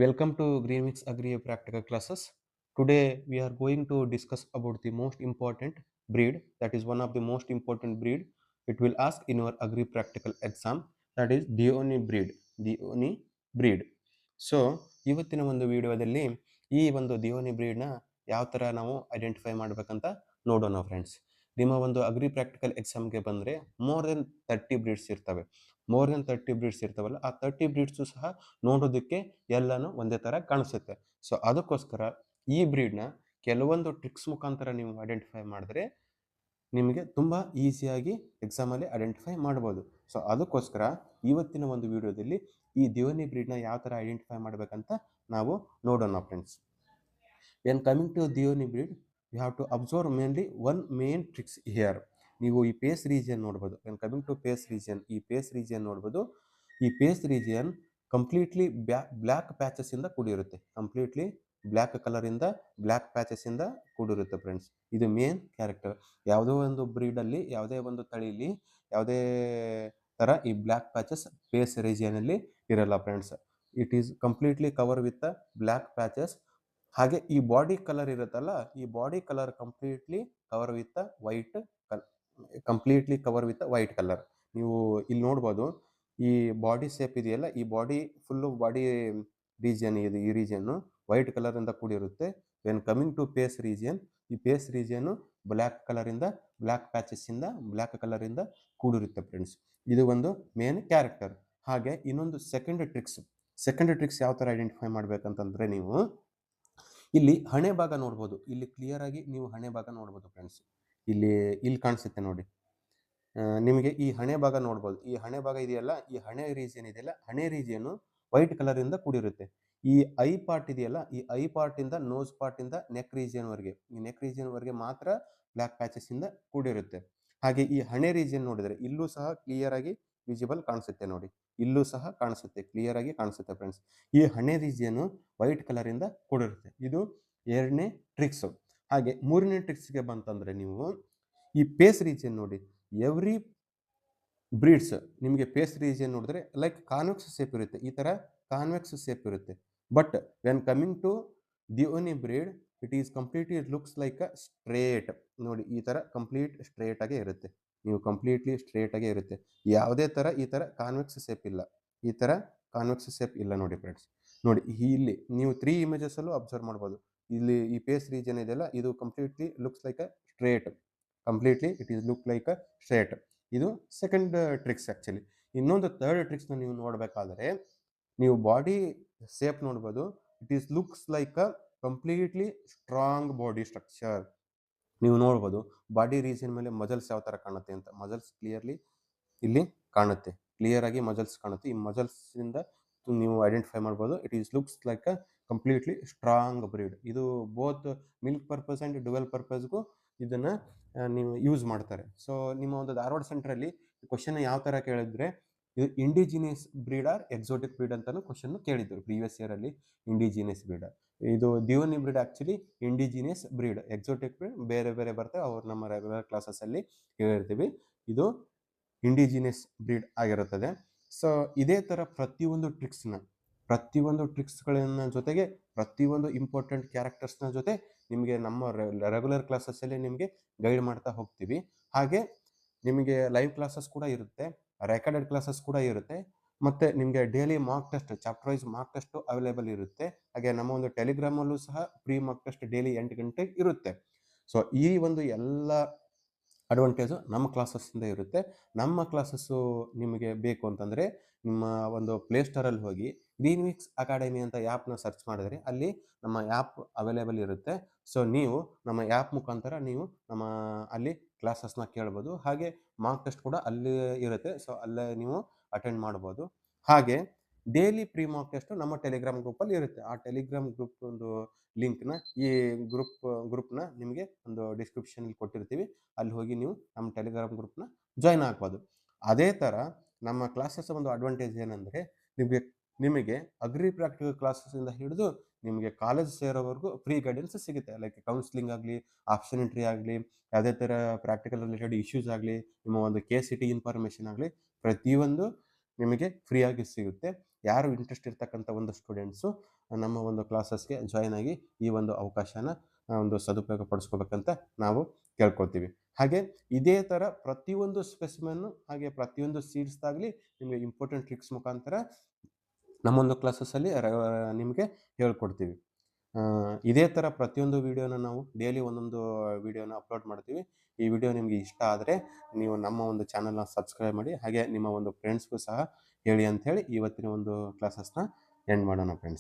Welcome to Greenwich Agri Practical Classes. Today we are going to discuss about the most important breed, that is one of the most important breed. It will ask in your Agri Practical exam, that is Dioni breed. Dioni breed. So ಇವತ್ತಿನ ಒಂದು ವಿಡಿಯೋದಲ್ಲಿ ಈ ಒಂದು ದಿಯೋನಿ ಬ್ರೀಡ್ನ ಯಾವ ಥರ ನಾವು identify ಮಾಡಬೇಕಂತ ನೋಡೋಣ ಫ್ರೆಂಡ್ಸ್. ನಿಮ್ಮ ಒಂದು ಅಗ್ರಿ ಪ್ರಾಕ್ಟಿಕಲ್ ಎಕ್ಸಾಮ್ಗೆ ಬಂದರೆ ಮೋರ್ ದೆನ್ 30 ಬ್ರೀಡ್ಸ್ ಇರ್ತವೆ. ಮೋರ್ ದೆನ್ 30 ಬ್ರೀಡ್ಸ್ ಇರ್ತಾವಲ್ಲ, ಆ 30 ಬ್ರೀಡ್ಸು ಸಹ ನೋಡೋದಕ್ಕೆ ಎಲ್ಲನೂ ಒಂದೇ ಥರ ಕಾಣಿಸುತ್ತೆ. ಸೊ ಅದಕ್ಕೋಸ್ಕರ ಈ ಬ್ರೀಡ್ನ ಕೆಲವೊಂದು ಟ್ರಿಕ್ಸ್ ಮುಖಾಂತರ ನೀವು ಐಡೆಂಟಿಫೈ ಮಾಡಿದ್ರೆ ನಿಮಗೆ ತುಂಬ ಈಸಿಯಾಗಿ ಎಕ್ಸಾಮಲ್ಲಿ ಐಡೆಂಟಿಫೈ ಮಾಡ್ಬೋದು. ಸೊ ಅದಕ್ಕೋಸ್ಕರ ಇವತ್ತಿನ ಒಂದು ವಿಡಿಯೋದಲ್ಲಿ ಈ ದಿಯೋನಿ ಬ್ರೀಡ್ನ ಯಾವ ಥರ ಐಡೆಂಟಿಫೈ ಮಾಡಬೇಕಂತ ನಾವು ನೋಡೋಣ friends. When coming to Deoni breed, you have to observe mainly one main tricks here. ನೀವು ಈ ಪೇಸ್ ರೀಜಿಯನ್ ನೋಡ್ಬೋದು. When coming to face region, ಈ ಪೇಸ್ ರೀಜಿಯನ್ ನೋಡ್ಬೋದು. ಈ face region completely black patches ಇಂದ ಕೂಡಿರುತ್ತೆ. ಕಂಪ್ಲೀಟ್ಲಿ ಬ್ಲ್ಯಾಕ್ ಕಲರ್ ಇಂದ black patches ಇಂದ ಕೂಡಿರುತ್ತೆ ಫ್ರೆಂಡ್ಸ್. ಇದು ಮೇನ್ ಕ್ಯಾರೆಕ್ಟರ್. ಯಾವುದೋ ಒಂದು ಬ್ರೀಡಲ್ಲಿ, ಯಾವುದೇ ಒಂದು ತಳಿಲಿ ಯಾವುದೇ ತರ ಈ ಬ್ಲ್ಯಾಕ್ ಪ್ಯಾಚಸ್ ಪೇಸ್ ರೀಜಿಯನ್ ಅಲ್ಲಿ ಇರಲ್ಲ friends. It is completely cover with black patches. ಹಾಗೆ ಈ ಬಾಡಿ ಕಲರ್ ಇರುತ್ತಲ್ಲ, ಈ body colour completely cover with white colour. ನೀವು ಇಲ್ಲಿ ನೋಡ್ಬೋದು, ಈ ಬಾಡಿ ಶೇಪ್ ಇದೆಯಲ್ಲ, ಈ ಬಾಡಿ ಫುಲ್ಲು ಬಾಡಿ ರೀಜಿಯನ್ ಇದೆ. ಈ ರೀಜಿಯನ್ ವೈಟ್ ಕಲರ್ ಇಂದ ಕೂಡಿರುತ್ತೆ. When coming to face region, ಈ ಪೇಸ್ ರೀಜಿಯನ್ ಬ್ಲ್ಯಾಕ್ ಕಲರ್ ಇಂದ, ಬ್ಲ್ಯಾಕ್ ಪ್ಯಾಚಸ್ ಇಂದ, ಬ್ಲ್ಯಾಕ್ ಕಲರ್ ಇಂದ ಕೂಡಿರುತ್ತೆ ಫ್ರೆಂಡ್ಸ್. ಇದು ಒಂದು ಮೇನ್ ಕ್ಯಾರೆಕ್ಟರ್. ಹಾಗೆ ಇನ್ನೊಂದು ಸೆಕೆಂಡ್ ಟ್ರಿಕ್ಸ್ ಯಾವ ತರ ಐಡೆಂಟಿಫೈ ಮಾಡ್ಬೇಕಂತಂದ್ರೆ, ನೀವು ಇಲ್ಲಿ ಹಣೆ ಭಾಗ ನೋಡ್ಬೋದು. ಇಲ್ಲಿ ಕ್ಲಿಯರ್ ಆಗಿ ನೀವು ಹಣೆ ಭಾಗ ನೋಡ್ಬೋದು ಫ್ರೆಂಡ್ಸ್. ಇಲ್ಲಿ ಕಾಣಿಸುತ್ತೆ ನೋಡಿ. ನಿಮಗೆ ಈ ಹಣೆ ಭಾಗ ನೋಡ್ಬೋದು. ಈ ಹಣೆ ಭಾಗ ಇದೆಯಲ್ಲ, ಈ ಹಣೆ ರೀಜಿಯನ್ ಇದೆಯಲ್ಲ, ಹಣೆ ರೀಜಿಯನ್ ವೈಟ್ ಕಲರ್ ಇಂದ ಕೂಡಿರುತ್ತೆ. ಈ ಐ ಪಾರ್ಟ್ ಇದೆಯಲ್ಲ, ಈ ಐ ಪಾರ್ಟ್ ಇಂದ ನೋಸ್ ಪಾರ್ಟ್ ಇಂದ ನೆಕ್ ರೀಜಿಯನ್ ವರೆಗೆ, ಈ ನೆಕ್ ರೀಜಿಯನ್ ವರೆಗೆ ಮಾತ್ರ ಬ್ಲ್ಯಾಕ್ ಪ್ಯಾಚಸ್ ಇಂದ ಕೂಡಿರುತ್ತೆ. ಹಾಗೆ ಈ ಹಣೆ ರೀಜಿಯನ್ ನೋಡಿದ್ರೆ ಇಲ್ಲೂ ಸಹ ಕ್ಲಿಯರ್ ಆಗಿ ವಿಸಿಬಲ್ ಕಾಣಿಸುತ್ತೆ ನೋಡಿ. ಇಲ್ಲೂ ಸಹ ಕಾಣಿಸುತ್ತೆ, ಕ್ಲಿಯರ್ ಆಗಿ ಕಾಣಿಸುತ್ತೆ ಫ್ರೆಂಡ್ಸ್. ಈ ಹಣೆ ರೀಜಿಯನ್ ವೈಟ್ ಕಲರ್ ಇಂದ ಕೂಡಿರುತ್ತೆ. ಇದು ಎರಡನೇ ಟ್ರಿಕ್ಸ್. ಹಾಗೆ ಮೂರನೇ ಟ್ರಿಕ್ಸ್ಗೆ ಬಂತಂದ್ರೆ, ನೀವು ಈ ಪೇಸ್ ರೀಜಿಯನ್ ನೋಡಿ. ಎವ್ರಿ ಬ್ರೀಡ್ಸ್ ನಿಮಗೆ ಪೇಸ್ ರೀಜಿಯನ್ ನೋಡಿದ್ರೆ ಲೈಕ್ ಕಾನ್ವೆಕ್ಸ್ ಶೇಪ್ ಇರುತ್ತೆ. ಈ ತರ ಕಾನ್ವೆಕ್ಸ್ ಶೇಪ್ ಇರುತ್ತೆ. But when coming to Deoni breed, it is completely looks like a straight. ನೋಡಿ, ಈ ತರ ಕಂಪ್ಲೀಟ್ ಸ್ಟ್ರೇಟ್ ಆಗೇ ಇರುತ್ತೆ. ನೀವು ಕಂಪ್ಲೀಟ್ಲಿ ಸ್ಟ್ರೇಟ್ ಆಗೇ ಇರುತ್ತೆ. ಯಾವುದೇ ತರ ಈ ತರ ಕಾನ್ವೆಕ್ಸ್ ಶೇಪ್ ಇಲ್ಲ. ಈ ತರ ಕಾನ್ವೆಕ್ಸ್ ಶೇಪ್ ಇಲ್ಲ ನೋಡಿ ಫ್ರೆಂಡ್ಸ್. ನೋಡಿ, ಇಲ್ಲಿ ನೀವು 3 ಇಮೇಜಸ್ ಅಲ್ಲೂ ಅಬ್ಸರ್ವ್ ಮಾಡ್ಬೋದು. ಇಲ್ಲಿ ಈ ಪೇಸ್ ರೀಜನ್ ಇದೆಯಲ್ಲ, ಇದು completely looks like a straight. Completely it is look like a straight. ಇದು ಸೆಕೆಂಡ್ ಟ್ರಿಕ್ಸ್ ಆಕ್ಚುಲಿ. ಇನ್ನೊಂದು ಥರ್ಡ್ ಟ್ರಿಕ್ಸ್ ನೀವು ನೋಡಬೇಕಾದ್ರೆ, ನೀವು ಬಾಡಿ ಶೇಪ್ ನೋಡ್ಬೋದು. It is looks like a completely strong body structure. ನೀವು ನೋಡ್ಬೋದು ಬಾಡಿ ರೀಜನ್ ಮೇಲೆ ಮಜಲ್ಸ್ ಯಾವ ತರ ಕಾಣುತ್ತೆ ಅಂತ. ಮಜಲ್ಸ್ ಕ್ಲಿಯರ್ಲಿ ಇಲ್ಲಿ ಕಾಣುತ್ತೆ, ಕ್ಲಿಯರ್ ಆಗಿ ಮಜಲ್ಸ್ ಕಾಣುತ್ತೆ. ಈ ಮಜಲ್ಸ್ ಇಂದ ನೀವು ಐಡೆಂಟಿಫೈ ಮಾಡ್ಬೋದು. It is looks like a completely strong breed. ಇದು both milk purpose and dual ಪರ್ಪಸ್ಗೂ ಇದನ್ನ ನೀವು ಯೂಸ್ ಮಾಡ್ತಾರೆ. ಸೊ ನಿಮ್ಮ ಒಂದು ಧಾರವಾಡ ಸೆಂಟ್ರಲ್ಲಿ ಕ್ವಶನ್ ಯಾವ ತರ ಕೇಳಿದ್ರೆ, ಇದು indigenous breed or exotic breed ಅಂತಾನು ಕ್ವಶನ್ ಕೇಳಿದ್ರು ಪ್ರೀವಿಯಸ್ ಇಯರ್ ಅಲ್ಲಿ. ಇಂಡಿಜಿನಿಯಸ್ ಬ್ರೀಡ್, ಇದು Deoni breed actually indigenous breed. Exotic breed ಬೇರೆ ಬೇರೆ ಬರ್ತವೆ, ಅವ್ರು ನಮ್ಮ ರೆಗ್ಯುಲರ್ ಕ್ಲಾಸಸ್ ಅಲ್ಲಿ ಹೇಳಿರ್ತೀವಿ. ಇದು ಇಂಡಿಜಿನಿಯಸ್ ಬ್ರೀಡ್ ಆಗಿರುತ್ತದೆ. ಸೊ ಇದೇ ತರ ಪ್ರತಿಯೊಂದು ಟ್ರಿಕ್ಸ್ಗಳನ್ನ ಜೊತೆಗೆ ಪ್ರತಿಯೊಂದು ಇಂಪಾರ್ಟೆಂಟ್ ಕ್ಯಾರೆಕ್ಟರ್ಸ್ನ ಜೊತೆ ನಿಮಗೆ ನಮ್ಮ ರೆಗ್ಯುಲರ್ ಕ್ಲಾಸಸ್ ಅಲ್ಲಿ ನಿಮಗೆ ಗೈಡ್ ಮಾಡ್ತಾ ಹೋಗ್ತೀವಿ. ಹಾಗೆ ನಿಮಗೆ ಲೈವ್ ಕ್ಲಾಸಸ್ ಕೂಡ ಇರುತ್ತೆ, ರೆಕಾರ್ಡೆಡ್ ಕ್ಲಾಸಸ್ ಕೂಡ ಇರುತ್ತೆ. ಮತ್ತೆ ನಿಮಗೆ daily mark test, chapter wise mark test available ಇರುತ್ತೆ. ಹಾಗೆ ನಮ್ಮ ಒಂದು ಟೆಲಿಗ್ರಾಮ್ ಅಲ್ಲೂ ಸಹ ಪ್ರೀ ಮಾರ್ಕ್ ಟೆಸ್ಟ್ ಡೈಲಿ 8 ಗಂಟೆಗೆ ಇರುತ್ತೆ. ಸೊ ಈ ಒಂದು ಎಲ್ಲ ಅಡ್ವಾಂಟೇಜು ನಮ್ಮ ಕ್ಲಾಸಸ್ ಇಂದ ಇರುತ್ತೆ. ನಮ್ಮ ಕ್ಲಾಸಸ್ಸು ನಿಮಗೆ ಬೇಕು ಅಂತಂದ್ರೆ, ನಿಮ್ಮ ಒಂದು ಪ್ಲೇಸ್ಟೋರಲ್ಲಿ ಹೋಗಿ ಗ್ರೀನ್ವಿಕ್ಸ್ ಅಕಾಡೆಮಿ ಅಂತ ಆ್ಯಪ್ನ ಸರ್ಚ್ ಮಾಡಿದ್ರೆ ಅಲ್ಲಿ ನಮ್ಮ ಆ್ಯಪ್ ಅವೈಲೇಬಲ್ ಇರುತ್ತೆ. ಸೊ ನೀವು ನಮ್ಮ ಆ್ಯಪ್ ಮುಖಾಂತರ ನೀವು ನಮ್ಮ ಅಲ್ಲಿ ಕ್ಲಾಸಸ್ನ ಕೇಳ್ಬೋದು. ಹಾಗೆ ಮಾರ್ಕ್ ಟೆಸ್ಟ್ ಕೂಡ ಅಲ್ಲಿ ಇರುತ್ತೆ. ಸೊ ಅಲ್ಲೇ ನೀವು ಅಟೆಂಡ್ ಮಾಡ್ಬೋದು. ಹಾಗೆ ಡೈಲಿ ಪ್ರೀ ಮಾರ್ಕ್ ಟೆಸ್ಟ್ ನಮ್ಮ ಟೆಲಿಗ್ರಾಮ್ ಗ್ರೂಪಲ್ಲಿ ಇರುತ್ತೆ. ಆ ಟೆಲಿಗ್ರಾಮ್ ಗ್ರೂಪ್ ಒಂದು ಲಿಂಕ್ನ ಈ ಗ್ರೂಪ್ನ ನಿಮಗೆ ಒಂದು ಡಿಸ್ಕ್ರಿಪ್ಷನ್ ಕೊಟ್ಟಿರ್ತೀವಿ. ಅಲ್ಲಿ ಹೋಗಿ ನೀವು ನಮ್ಮ ಟೆಲಿಗ್ರಾಮ್ ಗ್ರೂಪ್ನ ಜಾಯ್ನ್ ಆಗ್ಬೋದು. ಅದೇ ಥರ ನಮ್ಮ ಕ್ಲಾಸಸ್ ಒಂದು ಅಡ್ವಾಂಟೇಜ್ ಏನಂದರೆ, ನಿಮಗೆ ಅಗ್ರಿ ಪ್ರಾಕ್ಟಿಕಲ್ ಕ್ಲಾಸಸ್ಸಿಂದ ಹಿಡಿದು ನಿಮಗೆ ಕಾಲೇಜ್ ಸೇರೋವರೆಗೂ ಫ್ರೀ ಗೈಡೆನ್ಸ್ ಸಿಗುತ್ತೆ. ಲೈಕ್ ಕೌನ್ಸಿಲಿಂಗ್ ಆಗಲಿ, ಆಪ್ಷನ್ ಎಂಟ್ರಿ ಆಗಲಿ, ಯಾವುದೇ ಥರ ಪ್ರಾಕ್ಟಿಕಲ್ ರಿಲೇಟೆಡ್ ಇಶ್ಯೂಸ್ ಆಗಲಿ, ನಿಮ್ಮ ಒಂದು KCT ಇನ್ಫಾರ್ಮೇಷನ್ ಆಗಲಿ, ಪ್ರತಿಯೊಂದು ನಿಮಗೆ ಫ್ರೀಯಾಗಿ ಸಿಗುತ್ತೆ. ಯಾರು ಇಂಟ್ರೆಸ್ಟ್ ಇರ್ತಕ್ಕಂಥ ಒಂದು ಸ್ಟೂಡೆಂಟ್ಸು ನಮ್ಮ ಒಂದು ಕ್ಲಾಸಸ್ಗೆ ಜಾಯ್ನ್ ಆಗಿ ಈ ಒಂದು ಅವಕಾಶನ ಒಂದು ಸದುಪಯೋಗ ಪಡಿಸ್ಕೋಬೇಕಂತ ನಾವು ಕೇಳ್ಕೊಳ್ತೀವಿ. ಹಾಗೆ ಇದೇ ಥರ ಪ್ರತಿಯೊಂದು ಸ್ಪೆಸಿಮೆನ್ನು ಹಾಗೆ ಪ್ರತಿಯೊಂದು ಸೀಡ್ಸ್ದಾಗಲಿ ನಿಮಗೆ ಇಂಪಾರ್ಟೆಂಟ್ ಟ್ರಿಕ್ಸ್ ಮುಖಾಂತರ ನಮ್ಮೊಂದು ಕ್ಲಾಸಸ್ಸಲ್ಲಿ ನಿಮಗೆ ಹೇಳ್ಕೊಡ್ತೀವಿ. ಇದೇ ಥರ ಪ್ರತಿಯೊಂದು ವಿಡಿಯೋನ ನಾವು ಡೈಲಿ ಒಂದೊಂದು ವಿಡಿಯೋನ ಅಪ್ಲೋಡ್ ಮಾಡ್ತೀವಿ. ಈ ವಿಡಿಯೋ ನಿಮಗೆ ಇಷ್ಟ ಆದರೆ ನೀವು ನಮ್ಮ ಒಂದು ಚಾನಲ್ನ ಸಬ್ಸ್ಕ್ರೈಬ್ ಮಾಡಿ, ಹಾಗೆ ನಿಮ್ಮ ಒಂದು ಫ್ರೆಂಡ್ಸ್ಗೂ ಸಹ ಹೇಳಿ ಅಂಥೇಳಿ ಇವತ್ತಿನ ಒಂದು ಕ್ಲಾಸಸ್ನ ಎಂಡ್ ಮಾಡೋಣ ಫ್ರೆಂಡ್ಸ್.